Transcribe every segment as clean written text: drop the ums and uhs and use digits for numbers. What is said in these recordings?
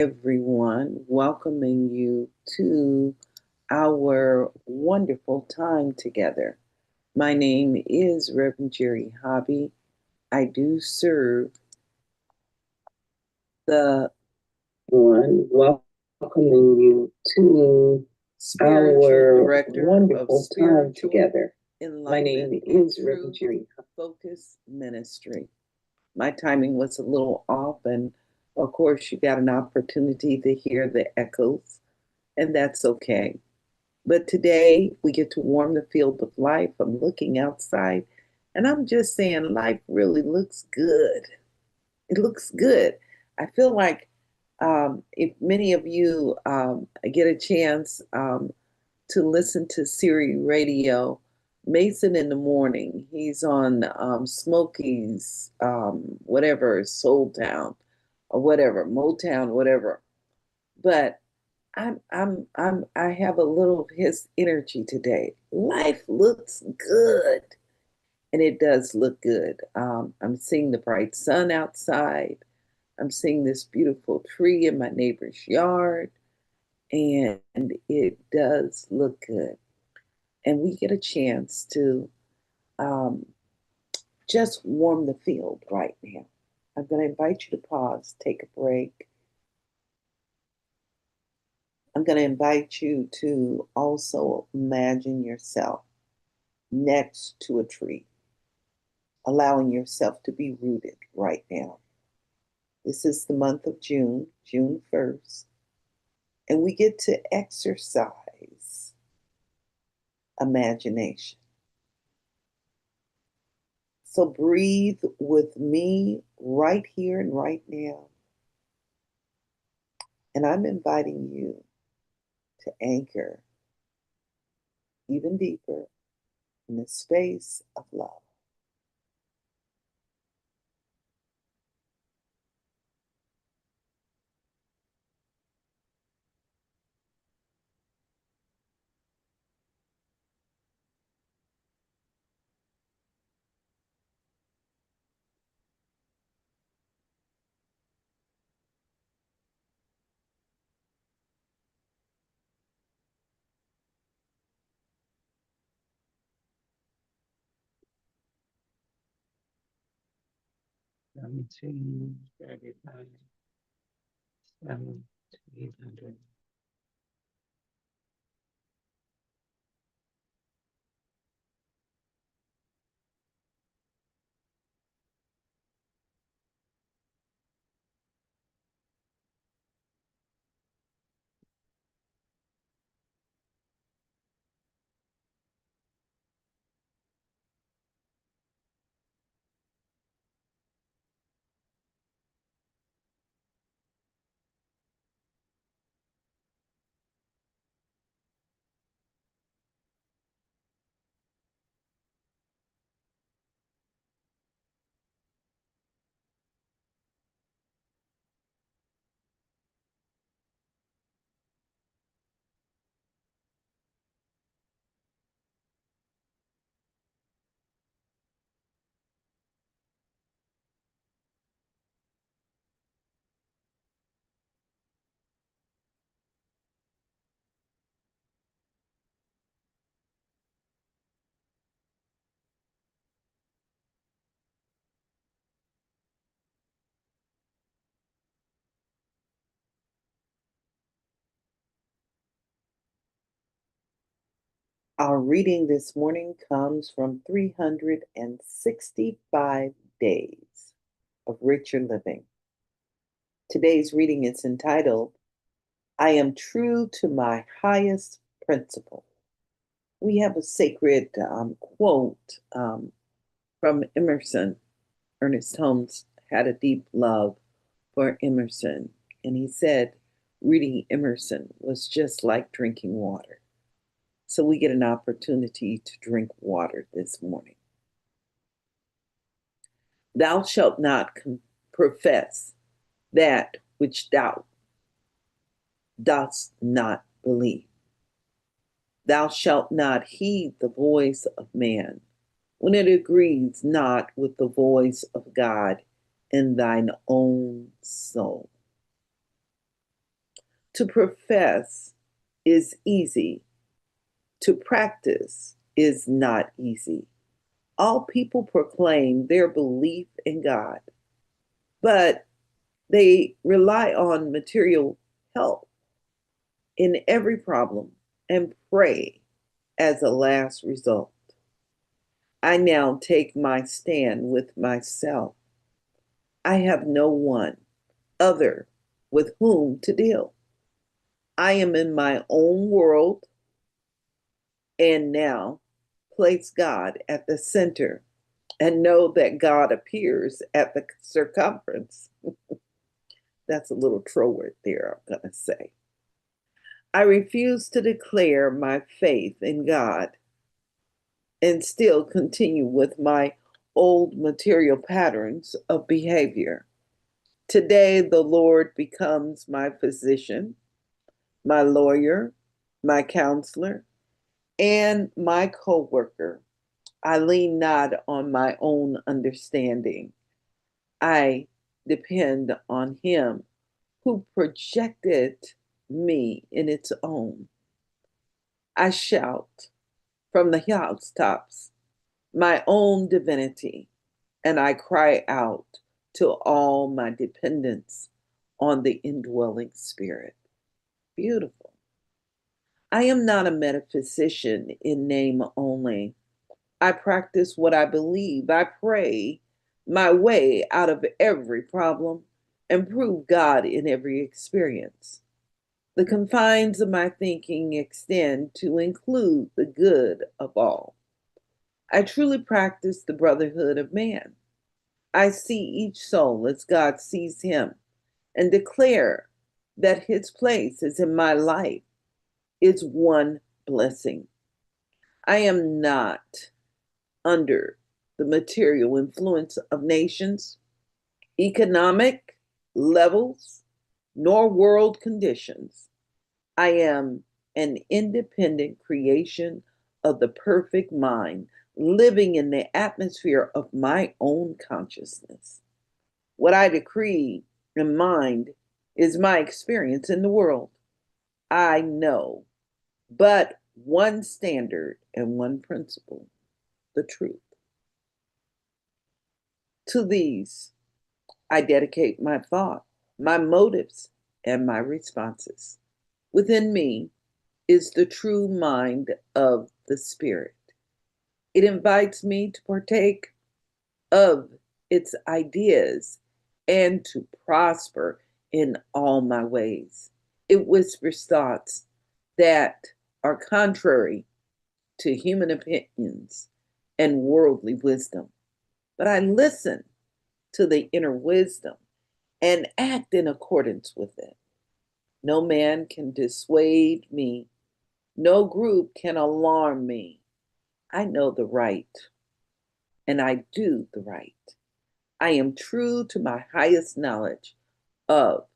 Everyone, welcoming you to our wonderful time together. My name is Reverend Jerry Hobby. I do serve the one welcoming you to our wonderful time together. My name is Reverend Jerry Focus Ministry. My timing was a little off, and of course, you got an opportunity to hear the echoes, and that's okay. But today we get to warm the field of life. I'm looking outside and I'm just saying life really looks good. It looks good. I feel like if many of you get a chance to listen to Siri Radio, Mason in the morning, he's on Smokey's, whatever, Soul Town or whatever, Motown, whatever. But I have a little of his energy today. Life looks good, and it does look good. I'm seeing the bright sun outside. I'm seeing this beautiful tree in my neighbor's yard, and it does look good. And we get a chance to um, just warm the field right now. I'm going to invite you to pause, take a break. I'm going to invite you to also imagine yourself next to a tree, allowing yourself to be rooted right now. This is the month of June, June 1st, and we get to exercise imagination. So breathe with me right here and right now. And I'm inviting you to anchor even deeper in the space of love. Seventeen, 35, 7 to 800. Our reading this morning comes from 365 Days of Richer Living. Today's reading is entitled, I Am True to My Highest Principle. We have a sacred quote from Emerson. Ernest Holmes had a deep love for Emerson, and he said reading Emerson was just like drinking water. So we get an opportunity to drink water this morning. Thou shalt not profess that which thou dost not believe. Thou shalt not heed the voice of man when it agrees not with the voice of God in thine own soul. To profess is easy, to practice is not easy. All people proclaim their belief in God, but they rely on material help in every problem and pray as a last result. I now take my stand with myself. I have no one other with whom to deal. I am in my own world and now place God at the center and know that God appears at the circumference. That's a little troll word there, I'm going to say. I refuse to declare my faith in God and still continue with my old material patterns of behavior. Today, the Lord becomes my physician, my lawyer, my counselor, and my co-worker. I lean not on my own understanding. I depend on Him who projected me in its own. I shout from the housetops my own divinity, and I cry out to all my dependence on the indwelling Spirit. Beautiful. I am not a metaphysician in name only. I practice what I believe. I pray my way out of every problem and prove God in every experience. The confines of my thinking extend to include the good of all. I truly practice the brotherhood of man. I see each soul as God sees him and declare that his place is in my life is one blessing. I am not under the material influence of nations, economic levels, nor world conditions. I am an independent creation of the perfect mind, living in the atmosphere of my own consciousness. What I decree in mind is my experience in the world. I know but one standard and one principle, the truth. To these, I dedicate my thought, my motives, and my responses. Within me is the true mind of the Spirit. It invites me to partake of its ideas and to prosper in all my ways. It whispers thoughts that are contrary to human opinions and worldly wisdom. But I listen to the inner wisdom and act in accordance with it. No man can dissuade me. No group can alarm me. I know the right, and I do the right. I am true to my highest knowledge of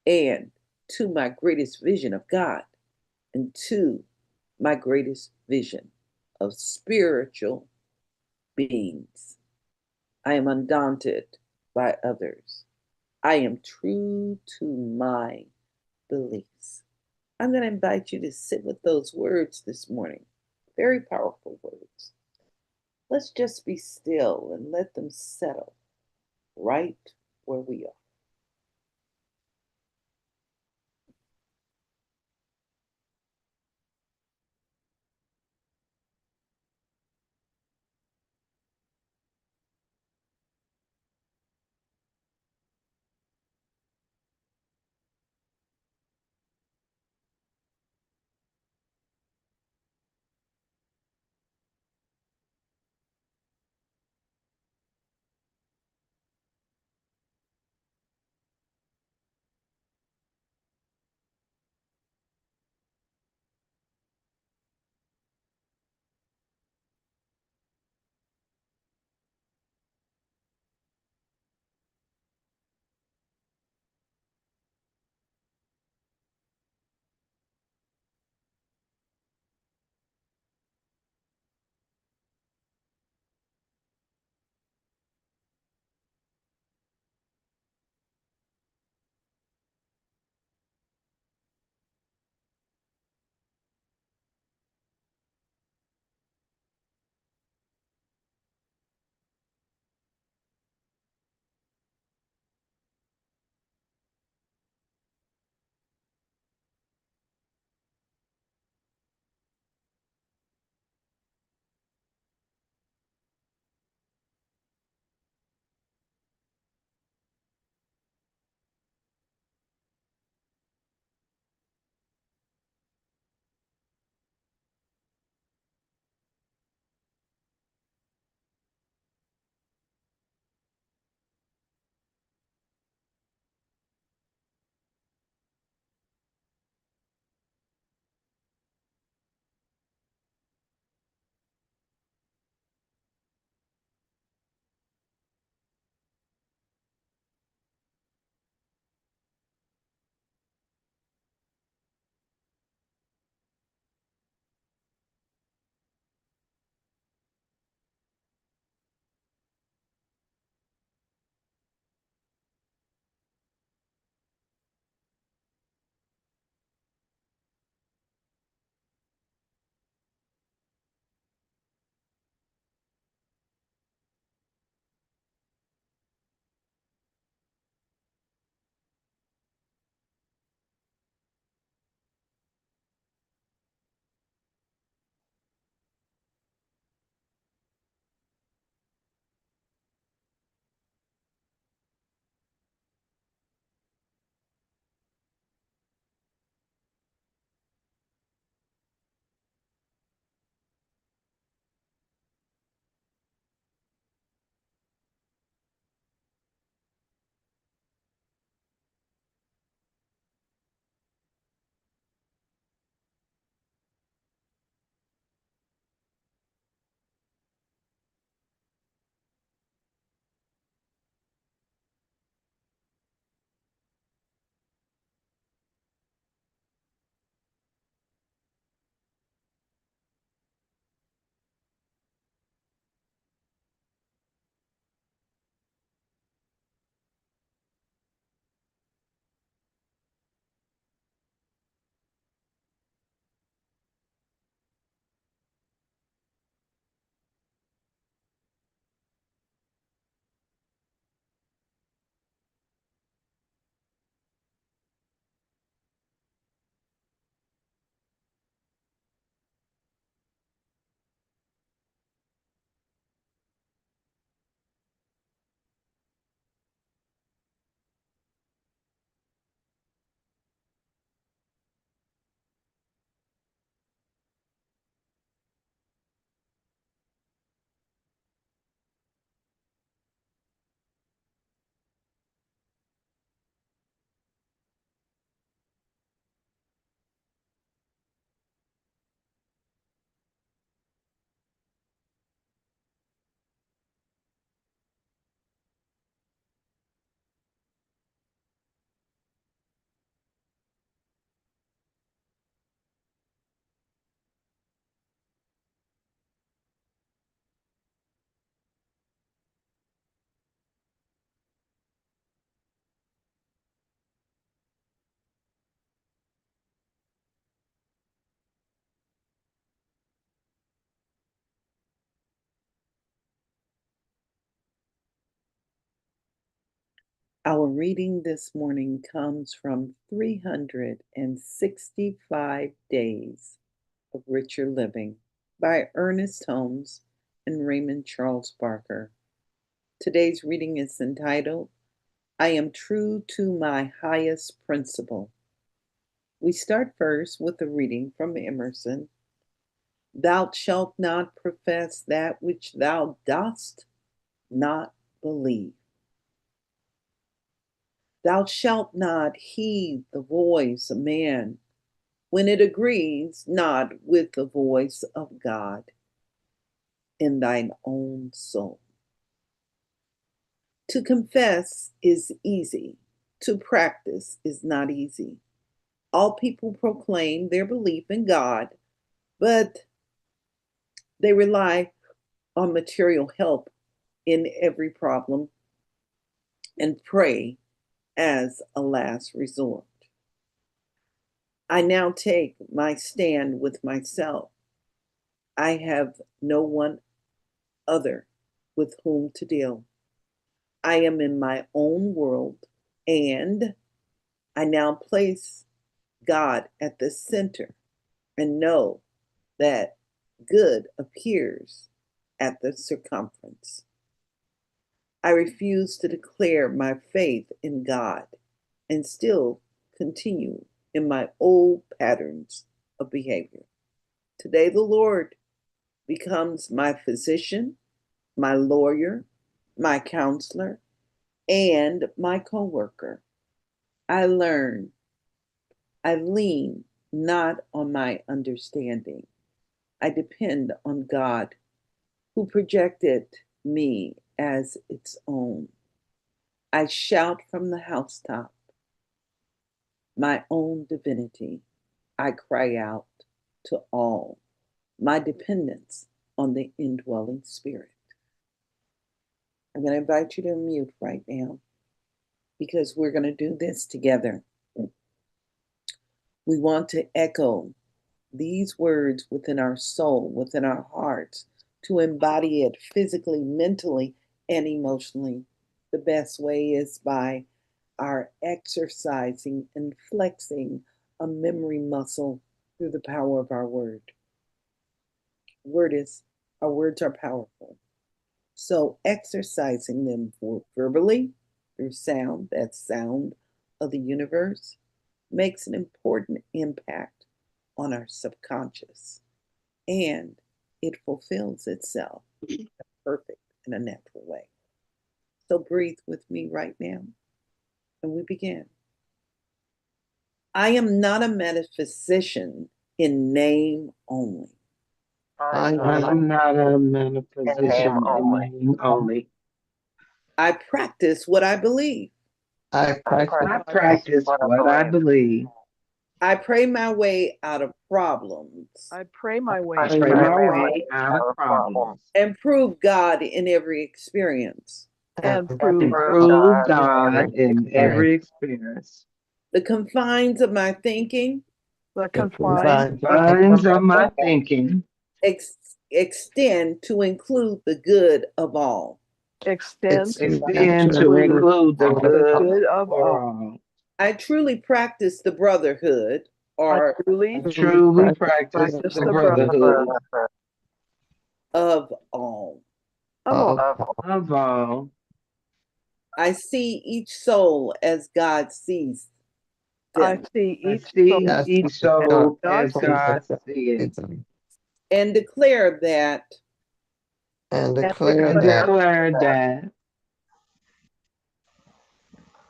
and to my greatest vision of God and to my greatest vision of spiritual beings. I am undaunted by others. I am true to my beliefs. I'm going to invite you to sit with those words this morning. Very powerful words. Let's just be still and let them settle right where we are. Our reading this morning comes from 365 Days of Richer Living by Ernest Holmes and Raymond Charles Barker. Today's reading is entitled, I Am True to My Highest Principle. We start first with a reading from Emerson. Thou shalt not profess that which thou dost not believe. Thou shalt not heed the voice of man when it agrees not with the voice of God in thine own soul. To confess is easy, to practice is not easy. All people proclaim their belief in God, but they rely on material help in every problem and pray as a last resort. I now take my stand with myself. I have no one other with whom to deal. I am in my own world, and I now place God at the center and know that good appears at the circumference. I refuse to declare my faith in God and still continue in my old patterns of behavior. Today, the Lord becomes my physician, my lawyer, my counselor, and my coworker. I lean not on my understanding. I depend on God, who projected me as its own. I shout from the housetop, my own divinity. I cry out to all, my dependence on the indwelling spirit. I'm going to invite you to mute right now because we're going to do this together. We want to echo these words within our soul, within our hearts, to embody it physically, mentally, and emotionally. The best way is by our exercising and flexing a memory muscle through the power of our word. Our words are powerful. So exercising them verbally through sound, that sound of the universe, makes an important impact on our subconscious, and it fulfills itself in a perfect and a natural way. So breathe with me right now, and we begin. I am not a metaphysician in name only. I am not a metaphysician in name only. I practice what I believe. I practice what I believe. I pray my way out of problems. I pray my way out of problems. And prove God in every experience. And prove God in every experience. The confines of my thinking. The confines of my thinking. Extend to include the good of all. Extend to include the good of all. I truly practice the brotherhood, or I truly practice the brotherhood of all. Of all. I see each soul as God sees them. I see each soul as God sees it. And declare that.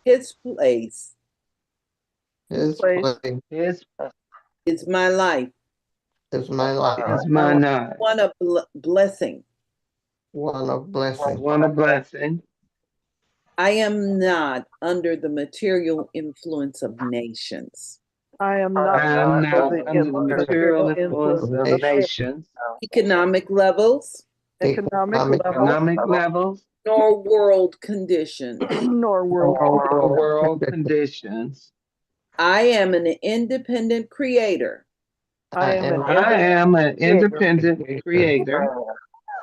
His place is my life. Is my life. One of blessing. One of blessing. I am not under the material influence of nations. I am not under the material influence of nations. Economic levels. Nor world conditions. Nor world conditions. I am an independent creator. I am an independent creator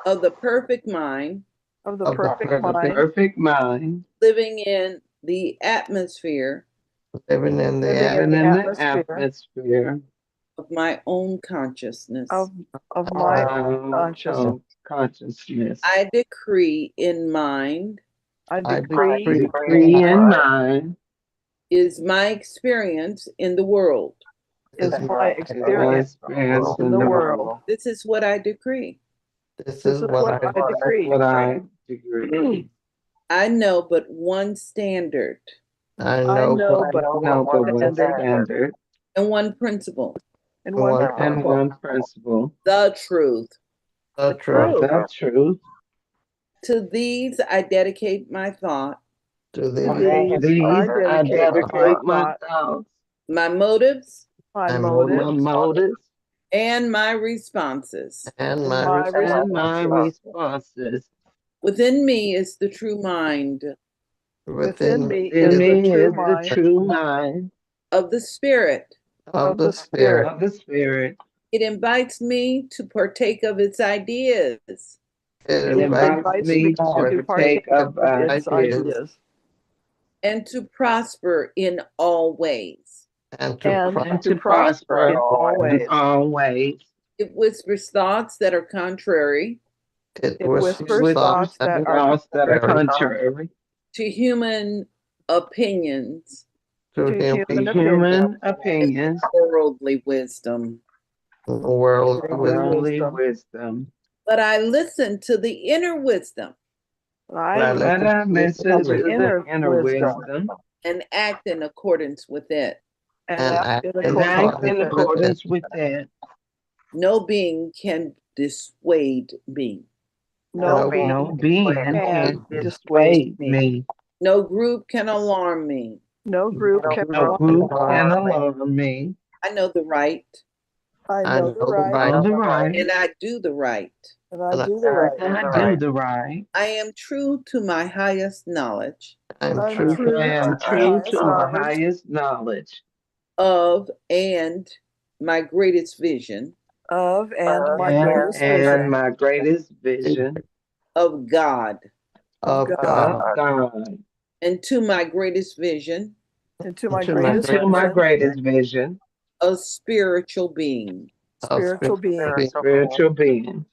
of the perfect mind. Of the perfect mind. Living in the atmosphere living in the atmosphere of my own consciousness. of my consciousness. consciousness. I decree in mind I I decree decree in mind is my experience in the world. is my experience in the world. This is what I decree. This This is is what what I decree. I know but one standard I I know, know but one standard standard and one principle, and one principle, one principle, the truth. the truth. truth. The truth. To these I dedicate my thought, To To these these I dedicate my thought, thoughts, my motives, my and motives, motives, and my responses. and and my my responses. Within me is the true mind within me In is the me true is the mind true mind of the Spirit. of the Spirit. Spirit. It invites me to partake of its ideas It It invites me to partake of its ideas ideas and to prosper in all ways. and and to prosper in all ways. ways. It whispers thoughts that are contrary It It whispers thoughts that are contrary to human opinions to to human human opinion, opinions, worldly wisdom. worldly wisdom. wisdom. But I listen to the inner wisdom I listen to the inner wisdom and act in accordance with it. and and act act in in accordance accordance with it. No being can dissuade me. No being No being can can dissuade dissuade me. No group can alarm me. No group can No group can alarm me. I know the right I I know know the right the right, and I do the right. and I do the right. and I do the right. I am true to my highest knowledge I'm I'm true. true I am to my true highest to my knowledge highest knowledge of and my greatest vision of and my and, greatest vision my greatest vision of God, of of God, God, and to my greatest vision and to my to my greatest vision greatest vision of spiritual being. of spiritual being. spiritual being.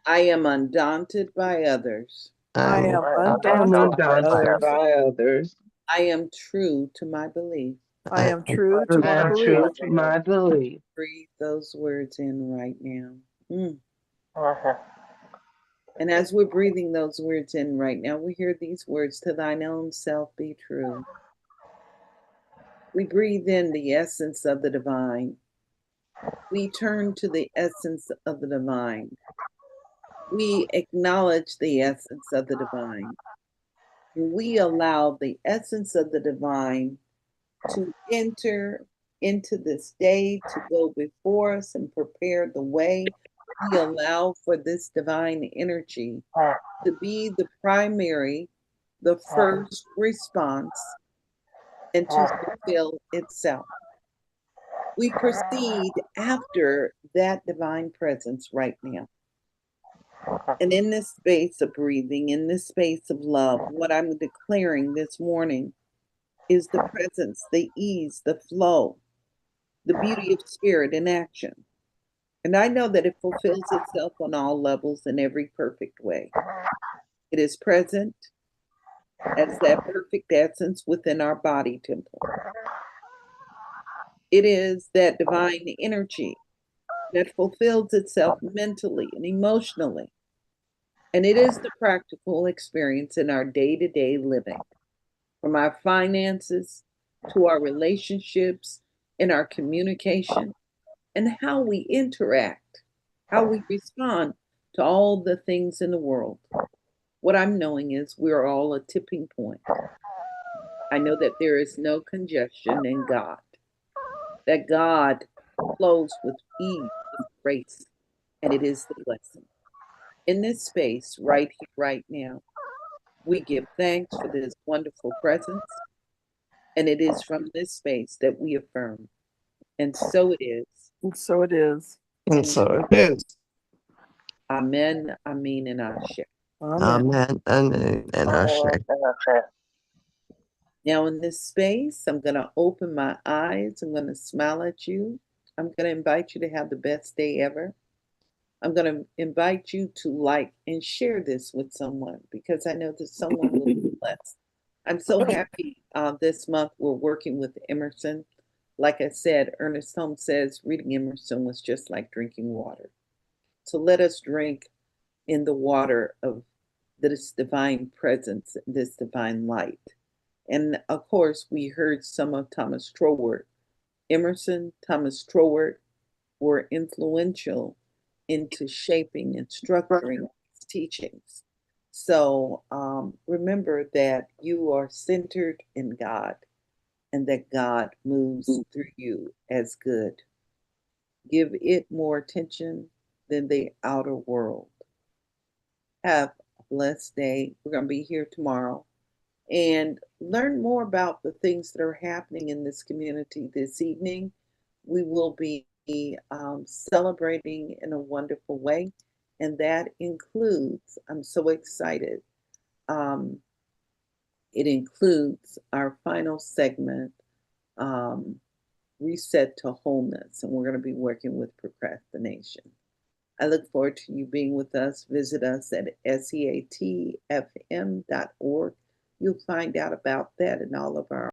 I am undaunted by others. I am I'm undaunted by undaunted others. by others. I am true to my belief. I am true to my I'm belief. true to my belief. Breathe those words in right now. And as we're breathing those words in right now, we hear these words, to thine own self be true. We breathe in the essence of the divine. We turn to the essence of the divine. We acknowledge the essence of the divine. We allow the essence of the divine to enter into this day, to go before us and prepare the way. We allow for this divine energy to be the primary, the first response, and to fulfill itself. We proceed after that divine presence right now. And in this space of breathing, in this space of love, what I'm declaring this morning is the presence, the ease, the flow, the beauty of spirit in action. And I know that it fulfills itself on all levels in every perfect way. It is present as that perfect essence within our body temple. It is that divine energy that fulfills itself mentally and emotionally. And it is the practical experience in our day-to-day living, from our finances to our relationships, in our communication, and how we interact, how we respond to all the things in the world. What I'm knowing is we're all a tipping point. I know that there is no congestion in God, that God flows with ease, with grace, and it is the blessing. In this space, right here, right now, we give thanks for this wonderful presence, and it is from this space that we affirm. And so it is. And so it is. And so it is. Amen, Amen, and Ashe. Amen. Amen. And Ashe. Now, in this space, I'm going to open my eyes. I'm going to smile at you. I'm going to invite you to have the best day ever. I'm going to invite you to like and share this with someone because I know that someone will be blessed. I'm so happy this month we're working with Emerson. Like I said, Ernest Holmes says reading Emerson was just like drinking water. So let us drink in the water of this divine presence, this divine light. And of course, we heard some of Thomas Troward. Emerson, Thomas Troward were influential into shaping and structuring his teachings. So remember that you are centered in God and that God moves through you as good. Give it more attention than the outer world. Have a blessed day. We're going to be here tomorrow and learn more about the things that are happening in this community this evening. We will be celebrating in a wonderful way, and that includes, I'm so excited, it includes our final segment, Reset to Wholeness, and we're going to be working with procrastination. I look forward to you being with us. Visit us at seatfm.org. You'll find out about that and all of our